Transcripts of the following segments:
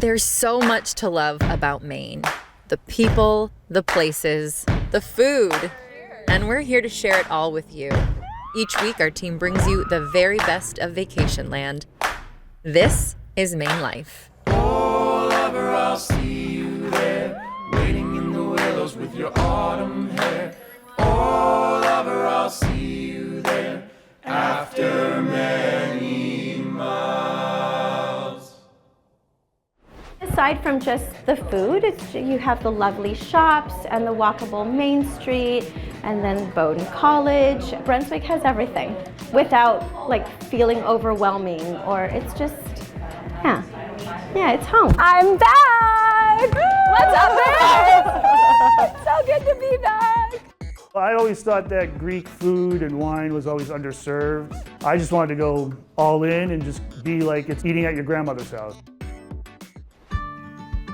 There's so much to love about Maine. The people, the places, the food. And we're here to share it all with you. Each week, our team brings you the very best of vacation land. This is MaineLife. Oh, lover, I'll see you there, waiting in the willows with your autumn hair. Oh, lover, I'll see you there, after many miles. Aside from just the food, you have the lovely shops and the walkable Main Street, and then Bowdoin College. Brunswick has everything without feeling overwhelming, or it's just, yeah, it's home. I'm back! What's up, It's so good to be back. I always thought that Greek food and wine was always underserved. I just wanted to go all in and just be like it's eating at your grandmother's house.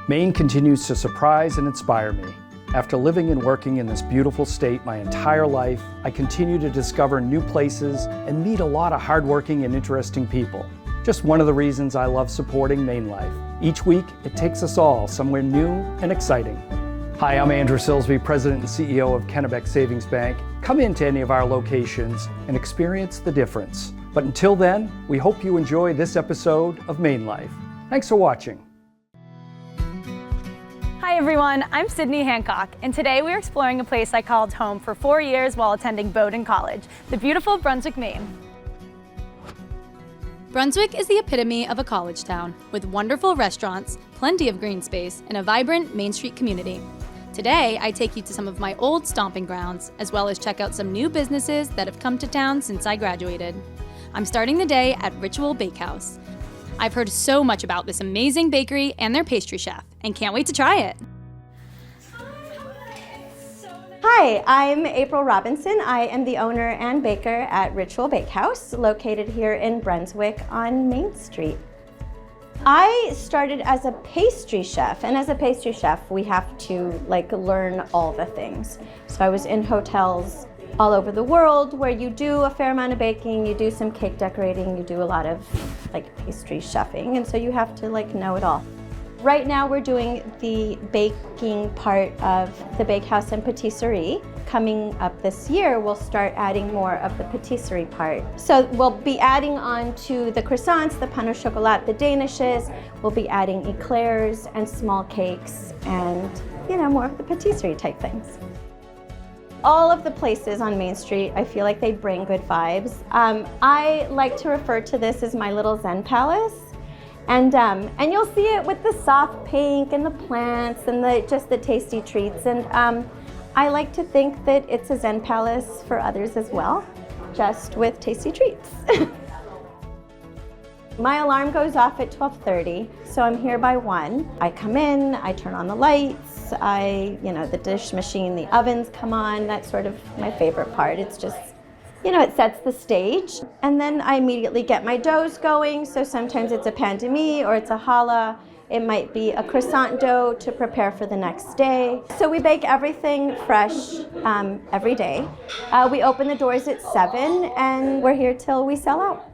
Maine continues to surprise and inspire me. After living and working in this beautiful state my entire life, I continue to discover new places and meet a lot of hardworking and interesting people. Just one of the reasons I love supporting MaineLife. Each week, it takes us all somewhere new and exciting. Hi, I'm Andrew Silsby, President and CEO of Kennebec Savings Bank. Come into any of our locations and experience the difference. But until then, we hope you enjoy this episode of MaineLife. Thanks for watching. Hi everyone, I'm Sydney Hancock, and today we're exploring a place I called home for 4 years while attending Bowdoin College, the beautiful Brunswick, Maine. Brunswick is the epitome of a college town, with wonderful restaurants, plenty of green space, and a vibrant Main Street community. Today, I take you to some of my old stomping grounds, as well as check out some new businesses that have come to town since I graduated. I'm starting the day at Ritual Bakehouse. I've heard so much about this amazing bakery and their pastry chef, and can't wait to try it. Hi, I'm April Robinson. I am the owner and baker at Ritual Bakehouse, located here in Brunswick on Main Street. I started as a pastry chef, and as a pastry chef, we have to learn all the things. So I was in hotels all over the world where you do a fair amount of baking, you do some cake decorating, you do a lot of pastry chefing, and so you have to know it all. Right now we're doing the baking part of the Bakehouse and Patisserie. Coming up this year, we'll start adding more of the patisserie part. So we'll be adding on to the croissants, the pain au chocolat, the danishes. We'll be adding eclairs and small cakes and, more of the patisserie type things. All of the places on Main Street, I feel like they bring good vibes. I like to refer to this as my little Zen palace. And you'll see it with the soft pink and the plants and just the tasty treats. And I like to think that it's a Zen palace for others as well, just with tasty treats. My alarm goes off at 12:30, so I'm here by 1. I come in, I turn on the lights, the dish machine, the ovens come on. That's sort of my favorite part. It's just, it sets the stage. And then I immediately get my doughs going. So sometimes it's a pain de mie or it's a challah. It might be a croissant dough to prepare for the next day. So we bake everything fresh every day. We open the doors at 7 and we're here till we sell out.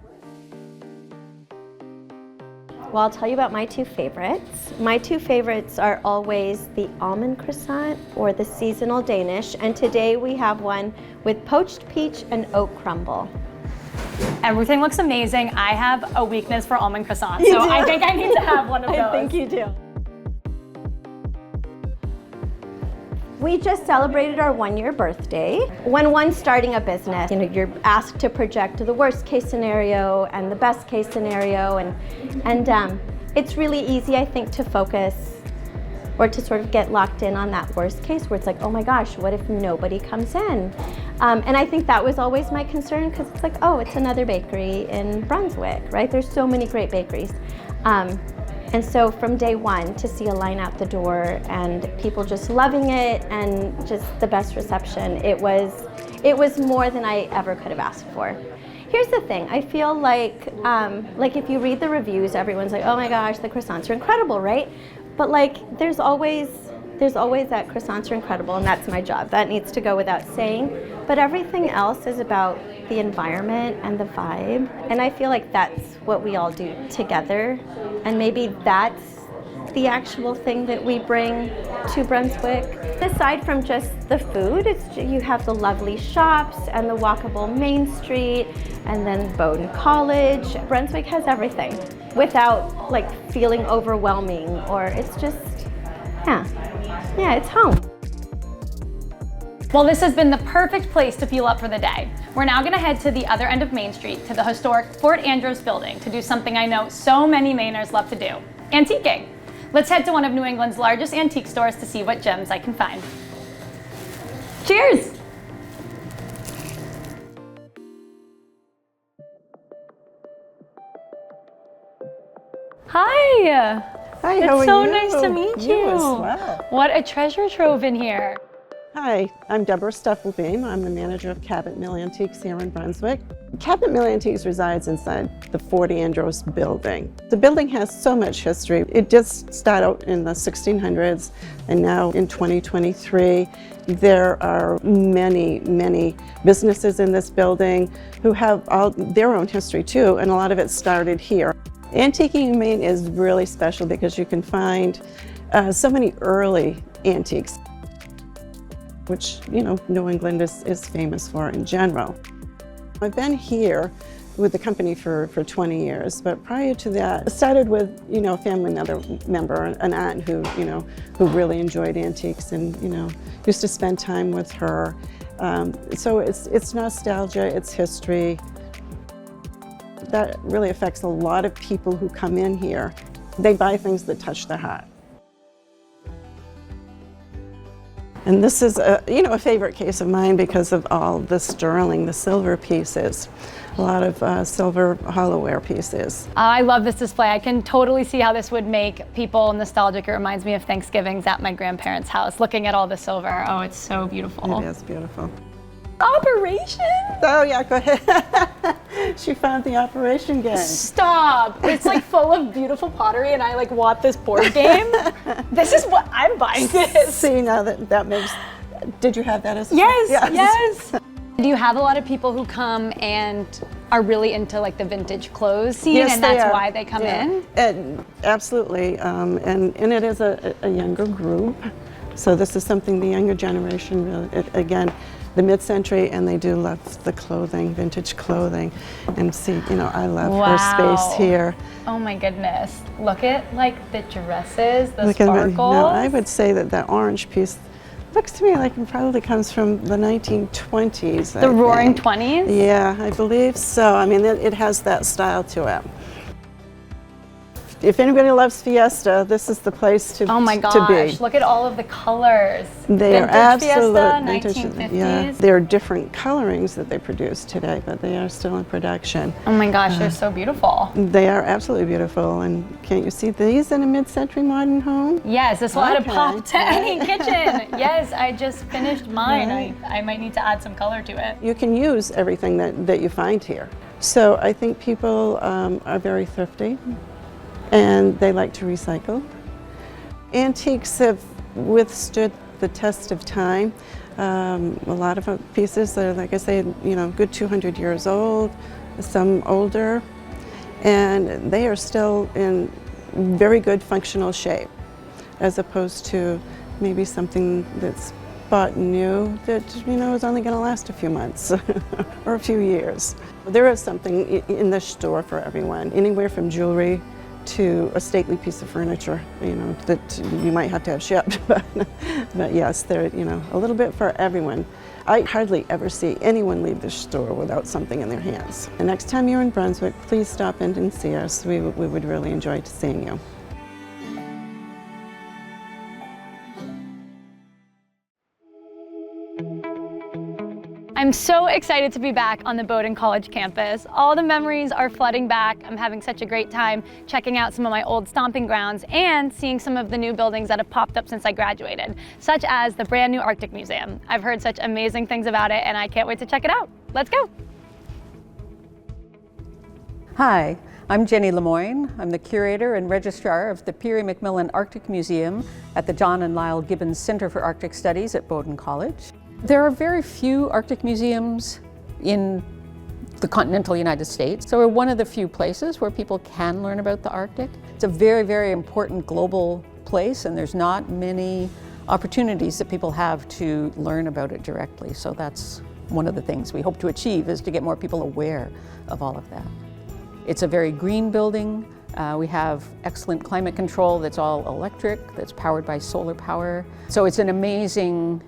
Well, I'll tell you about my 2 favorites. My 2 favorites are always the almond croissant or the seasonal Danish, and today we have one with poached peach and oat crumble. Everything looks amazing. I have a weakness for almond croissants, so I think I need to have one of those. I think you do. We just celebrated our 1-year birthday. When one's starting a business, you're asked to project the worst case scenario and the best case scenario, and it's really easy, I think, to focus or to sort of get locked in on that worst case where it's like, oh my gosh, what if nobody comes in? And I think that was always my concern, because it's like, oh, it's another bakery in Brunswick, right? There's so many great bakeries. And so from day 1 to see a line out the door and people just loving it and just the best reception, it was more than I ever could have asked for. Here's the thing, I feel like if you read the reviews, everyone's like, oh my gosh, the croissants are incredible, right? But there's always that croissants are incredible, and that's my job. That needs to go without saying. But everything else is about the environment and the vibe. And I feel like that's what we all do together. And maybe that's the actual thing that we bring to Brunswick. Aside from just the food, you have the lovely shops and the walkable Main Street, and then Bowdoin College. Brunswick has everything without like feeling overwhelming, or it's just, yeah, it's home. Well, this has been the perfect place to fuel up for the day. We're now gonna head to the other end of Main Street to the historic Fort Andros building to do something I know so many Mainers love to do, antiquing. Let's head to one of New England's largest antique stores to see what gems I can find. Cheers! Hi! Hi, It's how are so you? nice to meet you. You as well. What a treasure trove in here. Hi, I'm Deborah Stuffelbeam. I'm the manager of Cabot Mill Antiques here in Brunswick. Cabot Mill Antiques resides inside the Fort Andros building. The building has so much history. It did start out in the 1600s, and now in 2023, there are many, many businesses in this building who have all their own history too, and a lot of it started here. Antiquing in Maine is really special because you can find so many early antiques, which, you know, New England is famous for in general. I've been here with the company for 20 years, but prior to that, I started with, you know, a family member, an aunt who really enjoyed antiques and, you know, used to spend time with her. So it's nostalgia, it's history. That really affects a lot of people who come in here. They buy things that touch their heart. And this is a favorite case of mine because of all the sterling, the silver pieces, a lot of silver hollowware pieces. I love this display. I can totally see how this would make people nostalgic. It reminds me of Thanksgivings at my grandparents' house, looking at all the silver. Oh, it's so beautiful. It is beautiful. Operation? Oh yeah, go ahead. She found the Operation game. Stop! It's like full of beautiful pottery and I like want this board game. This is what I'm buying this. See, now that makes, did you have that as a Yes. Do you have a lot of people who come and are really into like the vintage clothes scene, Yes, and that's they are. why they come in? Absolutely, and it is a younger group. So this is something the younger generation really, again, the mid-century, and they do love the clothing, vintage clothing. And see, you know, I love her space here. Oh my goodness. Look at like the dresses, the Look at sparkles. now, I would say that orange piece looks to me like it probably comes from the 1920s. The Roaring 20s? Yeah, I believe so. I mean, it has that style to it. If anybody loves Fiesta, this is the place to be. Oh my gosh, look at all of the colors. They are absolute Fiesta, 1950s. Yeah, there are different colorings that they produce today, but they are still in production. Oh my gosh, they're so beautiful. They are absolutely beautiful, and can't you see these in a mid-century modern home? Yes, this will add a Okay. pop to any kitchen. Yes, I just finished mine. Right. I might need to add some color to it. You can use everything that you find here. So I think people are very thrifty, and they like to recycle. Antiques have withstood the test of time. A lot of pieces are, like I say, you know, good 200 years old, some older, and they are still in very good functional shape, as opposed to maybe something that's bought new that, you know, is only going to last a few months or a few years. There is something in this store for everyone, anywhere from jewelry to a stately piece of furniture, you know, that you might have to have shipped. But yes, they're, you know, a little bit for everyone. I hardly ever see anyone leave this store without something in their hands. The next time you're in Brunswick, please stop in and see us. We would really enjoy seeing you. I'm so excited to be back on the Bowdoin College campus. All the memories are flooding back. I'm having such a great time checking out some of my old stomping grounds and seeing some of the new buildings that have popped up since I graduated, such as the brand new Arctic Museum. I've heard such amazing things about it and I can't wait to check it out. Let's go. Hi, I'm Jenny Lemoyne. I'm the curator and registrar of the Peary-MacMillan Arctic Museum at the John and Lyle Gibbons Center for Arctic Studies at Bowdoin College. There are very few Arctic museums in the continental United States. So we're one of the few places where people can learn about the Arctic. It's a very, very important global place, and there's not many opportunities that people have to learn about it directly. So that's one of the things we hope to achieve, is to get more people aware of all of that. It's a very green building. We have excellent climate control that's all electric, that's powered by solar power. So it's an amazing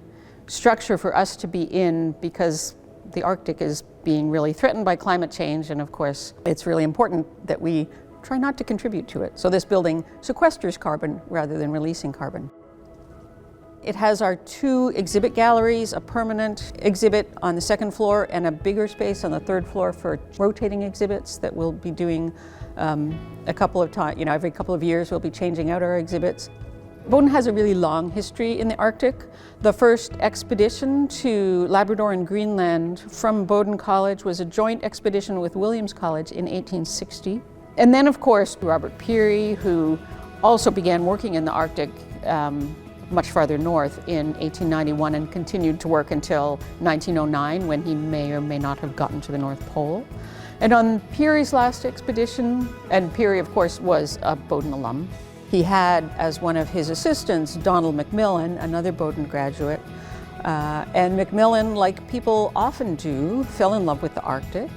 structure for us to be in, because the Arctic is being really threatened by climate change, and of course it's really important that we try not to contribute to it. So this building sequesters carbon rather than releasing carbon. It has our 2 exhibit galleries, a permanent exhibit on the 2nd floor and a bigger space on the 3rd floor for rotating exhibits that we'll be doing a couple of times. Every couple of years we'll be changing out our exhibits. Bowdoin has a really long history in the Arctic. The first expedition to Labrador and Greenland from Bowdoin College was a joint expedition with Williams College in 1860. And then, of course, Robert Peary, who also began working in the Arctic much farther north in 1891 and continued to work until 1909, when he may or may not have gotten to the North Pole. And on Peary's last expedition, and Peary, of course, was a Bowdoin alum, he had as one of his assistants Donald McMillan, another Bowdoin graduate. And McMillan, like people often do, fell in love with the Arctic.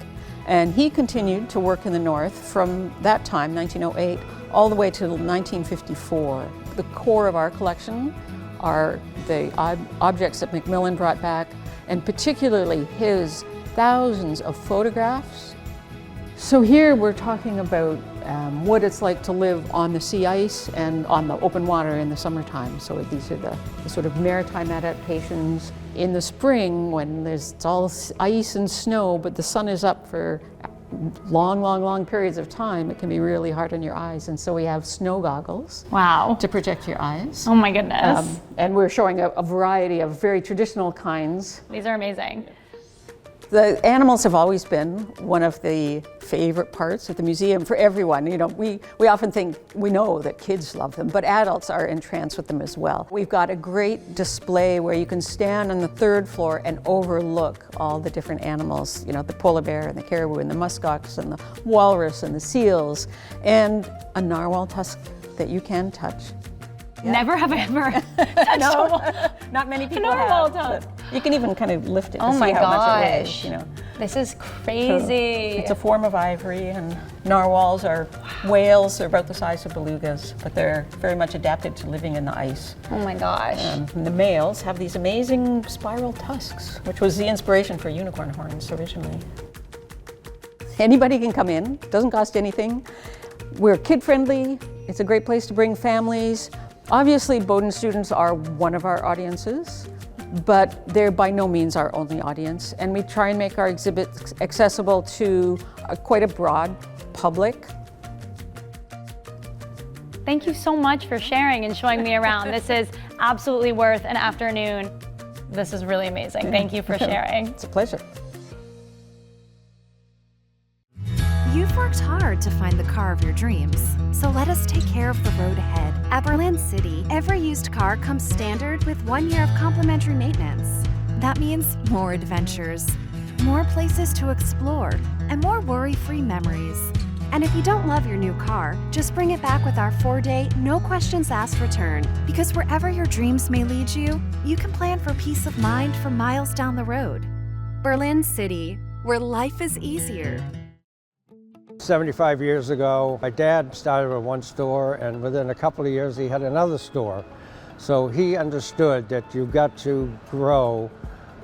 And he continued to work in the north from that time, 1908, all the way till 1954. The core of our collection are the objects that McMillan brought back, and particularly his thousands of photographs. So here we're talking about what it's like to live on the sea ice and on the open water in the summertime. So these are the sort of maritime adaptations. In the spring, when it's all ice and snow, but the sun is up for long periods of time, it can be really hard on your eyes. And so we have snow goggles. Wow. To protect your eyes. Oh my goodness. And we're showing a variety of very traditional kinds. These are amazing. The animals have always been one of the favorite parts of the museum for everyone. We often think we know that kids love them, but adults are entranced with them as well. We've got a great display where you can stand on the 3rd floor and overlook all the different animals, the polar bear and the caribou and the muskox and the walrus and the seals, and a narwhal tusk that you can touch. Yeah. Never have I ever touched not many people narwhal have. tusk. You can even kind of lift it to oh see my how gosh. much it weighs. This is crazy. So it's a form of ivory, and narwhals are whales. They're about the size of belugas, but they're very much adapted to living in the ice. Oh my gosh. And the males have these amazing spiral tusks, which was the inspiration for unicorn horns originally. Anybody can come in, doesn't cost anything. We're kid-friendly. It's a great place to bring families. Obviously, Bowdoin students are one of our audiences, but they're by no means our only audience. And we try and make our exhibits accessible to quite a broad public. Thank you so much for sharing and showing me around. This is absolutely worth an afternoon. This is really amazing. Thank you for sharing. It's a pleasure. You've worked hard to find the car of your dreams, so let us take care of the road ahead. At Berlin City, every used car comes standard with 1 year of complimentary maintenance. That means more adventures, more places to explore, and more worry-free memories. And if you don't love your new car, just bring it back with our 4-day, no questions asked return. Because wherever your dreams may lead you, you can plan for peace of mind for miles down the road. Berlin City, where life is easier. 75 years ago, my dad started with one store, and within a couple of years he had another store. So he understood that you've got to grow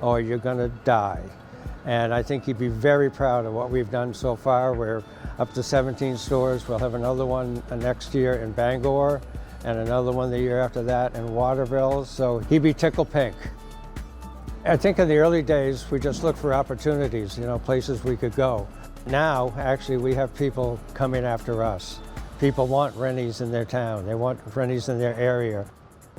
or you're going to die. And I think he'd be very proud of what we've done so far. We're up to 17 stores. We'll have another one next year in Bangor and another one the year after that in Waterville. So he'd be tickled pink. I think in the early days, we just looked for opportunities, places we could go. Now, actually, we have people coming after us. People want Rennies in their town. They want Rennies in their area.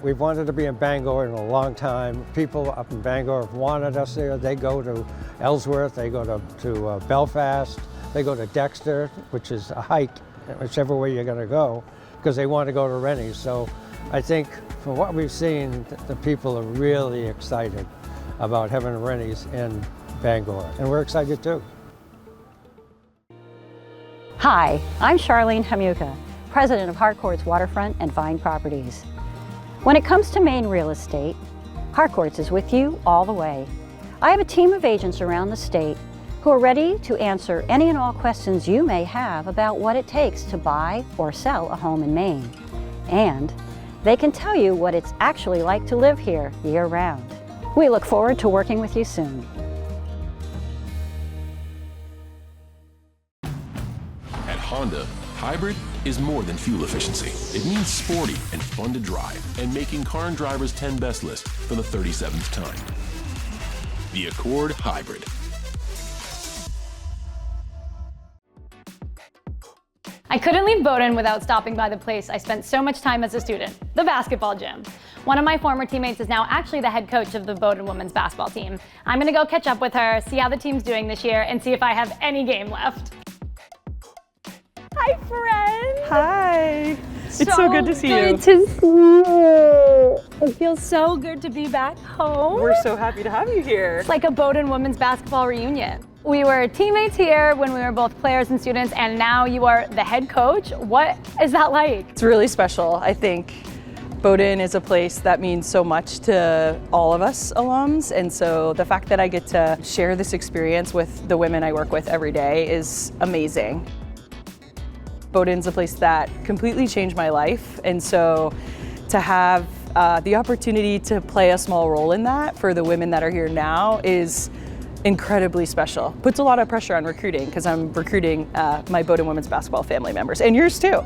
We've wanted to be in Bangor in a long time. People up in Bangor have wanted us there. They go to Ellsworth, they go to Belfast, they go to Dexter, which is a hike, whichever way you're going to go, because they want to go to Rennies. So I think from what we've seen, the people are really excited about having Rennies in Bangor, and we're excited too. Hi, I'm Charlene Hamuka, president of Harcourt's Waterfront and Vine Properties. When it comes to Maine real estate, Harcourt's is with you all the way. I have a team of agents around the state who are ready to answer any and all questions you may have about what it takes to buy or sell a home in Maine. And they can tell you what it's actually like to live here year-round. We look forward to working with you soon. At Honda, hybrid is more than fuel efficiency. It means sporty and fun to drive, and making Car and Driver's 10 Best list for the 37th time. The Accord Hybrid. I couldn't leave Bowdoin without stopping by the place I spent so much time as a student, the basketball gym. One of my former teammates is now actually the head coach of the Bowdoin women's basketball team. I'm gonna go catch up with her, see how the team's doing this year, and see if I have any game left. Hi, friend. Hi. It's so good to see you. Good to see you. It feels so good to be back home. We're so happy to have you here. It's like a Bowdoin women's basketball reunion. We were teammates here when we were both players and students, and now you are the head coach. What is that like? It's really special. I think Bowdoin is a place that means so much to all of us alums, and so the fact that I get to share this experience with the women I work with every day is amazing. Bowdoin's a place that completely changed my life, and so to have the opportunity to play a small role in that for the women that are here now is incredibly special. Puts a lot of pressure on recruiting because I'm recruiting my Bowdoin women's basketball family members, and yours too.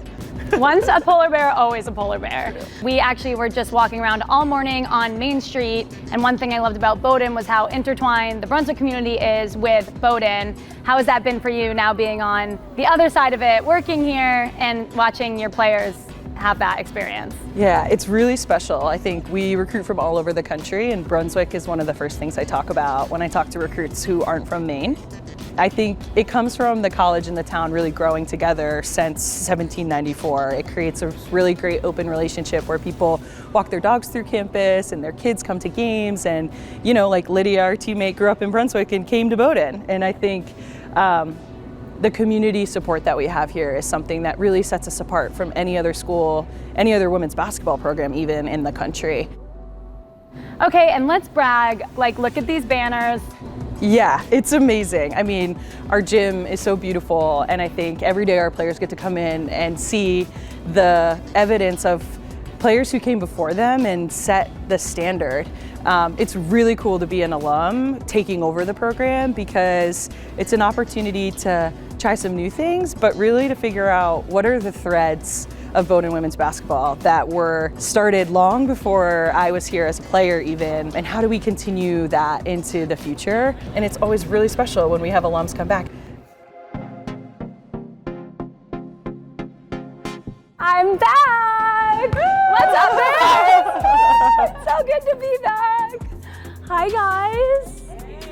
Once a polar bear, always a polar bear. We actually were just walking around all morning on Main Street, and one thing I loved about Bowdoin was how intertwined the Brunswick community is with Bowdoin. How has that been for you now being on the other side of it, working here and watching your players have that experience? Yeah, it's really special. I think we recruit from all over the country, and Brunswick is one of the first things I talk about when I talk to recruits who aren't from Maine. I think it comes from the college and the town really growing together since 1794. It creates a really great open relationship where people walk their dogs through campus and their kids come to games, and you know, like Lydia, our teammate, grew up in Brunswick and came to Bowdoin, and I think the community support that we have here is something that really sets us apart from any other school, any other women's basketball program even in the country. Okay, and let's brag, like look at these banners. Yeah, it's amazing. I mean, our gym is so beautiful, and I think every day our players get to come in and see the evidence of players who came before them and set the standard. It's really cool to be an alum taking over the program because it's an opportunity to try some new things, but really to figure out what are the threads of Bowdoin women's basketball that were started long before I was here as a player even, and how do we continue that into the future? And it's always really special when we have alums come back. I'm back! What's up, babe? It's so good to be back. Hi, guys.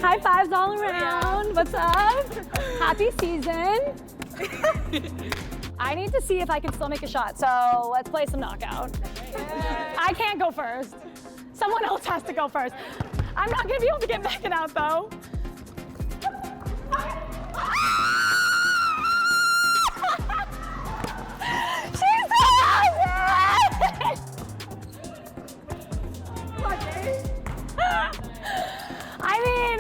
High fives all around. What's up? Happy season. I need to see if I can still make a shot, so let's play some knockout. I can't go first. Someone else has to go first. I'm not gonna be able to get back it out, though. She's I mean,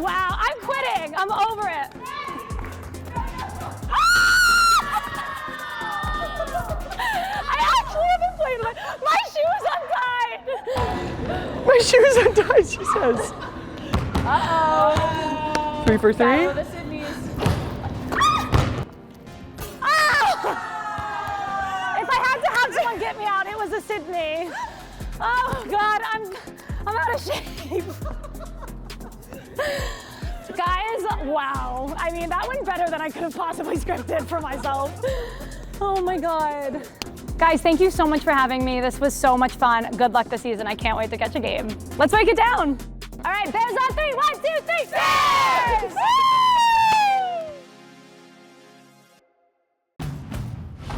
wow, I'm quitting. I'm over it. I actually haven't played my shoes untied. My shoes untied, she says. Uh-oh. 3 for 3? The Sydneys. Oh! If I had to have someone get me out, it was a Sydney. Oh God, I'm out of shape. Guys, wow. I mean, that went better than I could have possibly scripted for myself. Oh my God. Guys, thank you so much for having me. This was so much fun. Good luck this season. I can't wait to catch a game. Let's break it down. All right, Bears on 3. 1, 2, 3, Bears!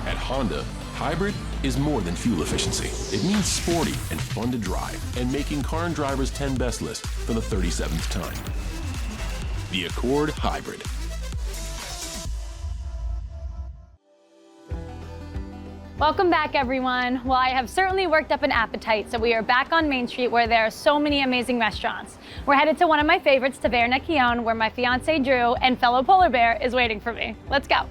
At Honda, hybrid is more than fuel efficiency. It means sporty and fun to drive, and making Car and Driver's 10 Best list for the 37th time. The Accord Hybrid. Welcome back, everyone. Well, I have certainly worked up an appetite, so we are back on Main Street where there are so many amazing restaurants. We're headed to one of my favorites, Taverna Khione, where my fiance Drew and fellow polar bear is waiting for me. Let's go.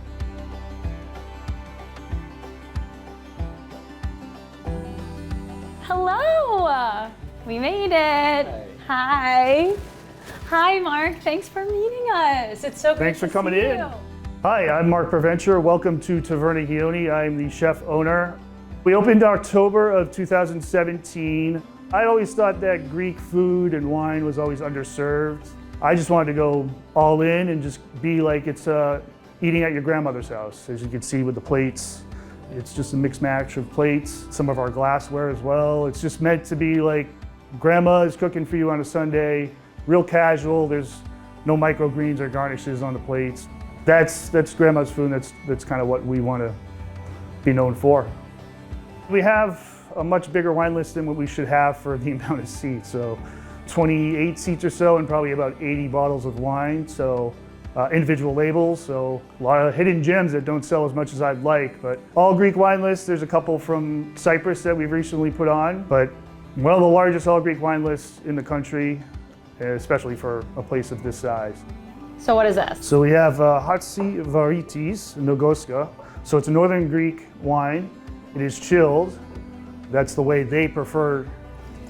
Hello. We made it. Hi. Hi, Mark. Thanks for meeting us. It's so great Thanks for coming see in. you. Hi, I'm Mark Preventure. Welcome to Taverna Khione. I'm the chef owner. We opened October of 2017. I always thought that Greek food and wine was always underserved. I just wanted to go all in and just be like it's eating at your grandmother's house. As you can see with the plates, it's just a mixed match of plates, some of our glassware as well. It's just meant to be like grandma is cooking for you on a Sunday, real casual. There's no microgreens or garnishes on the plates. That's grandma's food. That's kind of what we want to be known for. We have a much bigger wine list than what we should have for the amount of seats. So 28 seats or so and probably about 80 bottles of wine. So individual labels. So a lot of hidden gems that don't sell as much as I'd like, but all Greek wine lists. There's a couple from Cyprus that we've recently put on, but one of the largest all Greek wine lists in the country, especially for a place of this size. So what is this? So we have Hatsi Varitis Nogoska. So it's a Northern Greek wine. It is chilled. That's the way they prefer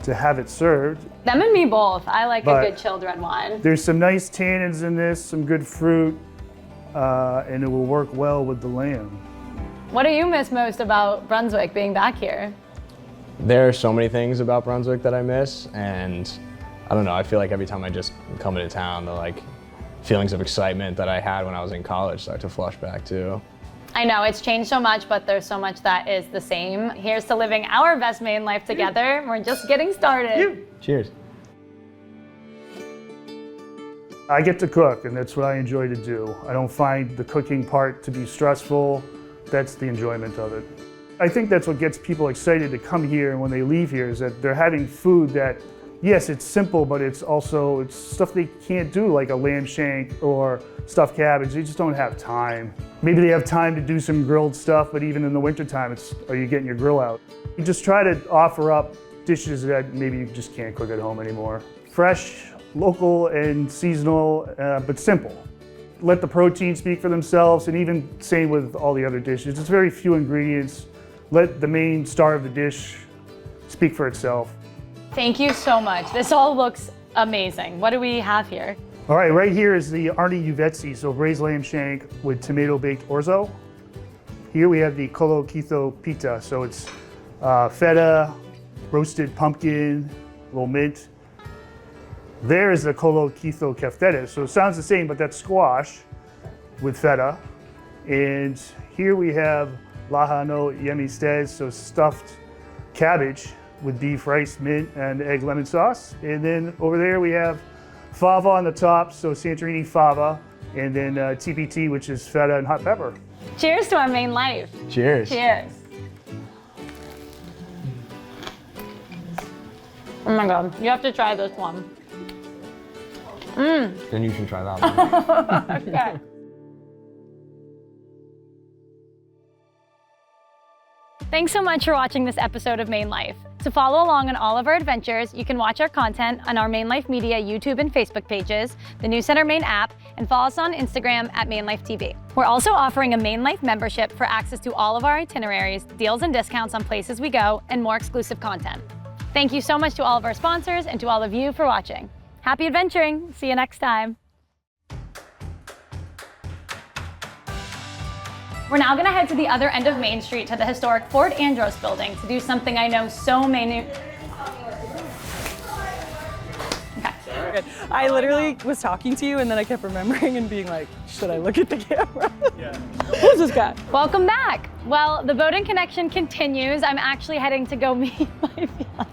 to have it served. Them and me both. I like a good chilled red wine. There's some nice tannins in this, some good fruit, and it will work well with the lamb. What do you miss most about Brunswick being back here? There are so many things about Brunswick that I miss, and I don't know, I feel like every time I just come into town, the feelings of excitement that I had when I was in college start to flush back too. I know it's changed so much, but there's so much that is the same. Here's to living our best Maine life together. We're just getting started. Cheers. I get to cook, and that's what I enjoy to do. I don't find the cooking part to be stressful. That's the enjoyment of it. I think that's what gets people excited to come here, and when they leave here is that they're having food that, yes, it's simple, but it's stuff they can't do, like a lamb shank or stuffed cabbage. They just don't have time. Maybe they have time to do some grilled stuff, but even in the wintertime, are you getting your grill out? You just try to offer up dishes that maybe you just can't cook at home anymore. Fresh, local, and seasonal, but simple. Let the protein speak for themselves, and even same with all the other dishes. It's very few ingredients. Let the main star of the dish speak for itself. Thank you so much. This all looks amazing. What do we have here? All right, right here is the Arni Uvetsi, so braised lamb shank with tomato baked orzo. Here we have the Kolokitho pita, so it's feta, roasted pumpkin, a little mint. There is the Kolokitho keftedes, so it sounds the same, but that's squash with feta. And here we have lahano yemistes, so stuffed cabbage with beef, rice, mint, and egg lemon sauce. And then over there we have fava on the top, so Santorini fava, and then TPT, which is feta and hot pepper. Cheers to our Maine life. Cheers. Cheers. Oh my God, you have to try this one. Then you should try that one. Okay. Thanks so much for watching this episode of MaineLife. To follow along on all of our adventures, you can watch our content on our MaineLife Media YouTube and Facebook pages, the News Center Maine app, and follow us on Instagram at MaineLife TV. We're also offering a MaineLife membership for access to all of our itineraries, deals and discounts on places we go, and more exclusive content. Thank you so much to all of our sponsors and to all of you for watching. Happy adventuring! See you next time. We're now gonna head to the other end of Main Street to the historic Fort Andros building to do something I know so many... Okay. I literally was talking to you and then I kept remembering and being like, should I look at the camera? Yeah. Who's this guy? Welcome back. Well, the Bowdoin connection continues. I'm actually heading to go meet my fiance.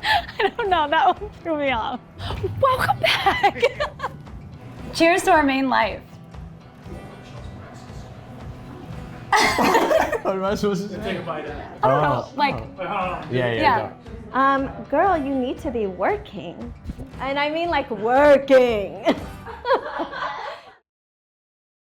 I don't know, that one threw me off. Welcome back. Cheers to our Maine life. What am I supposed to say? Take a bite. I don't know, like... Yeah. Girl, you need to be working. And I mean like working.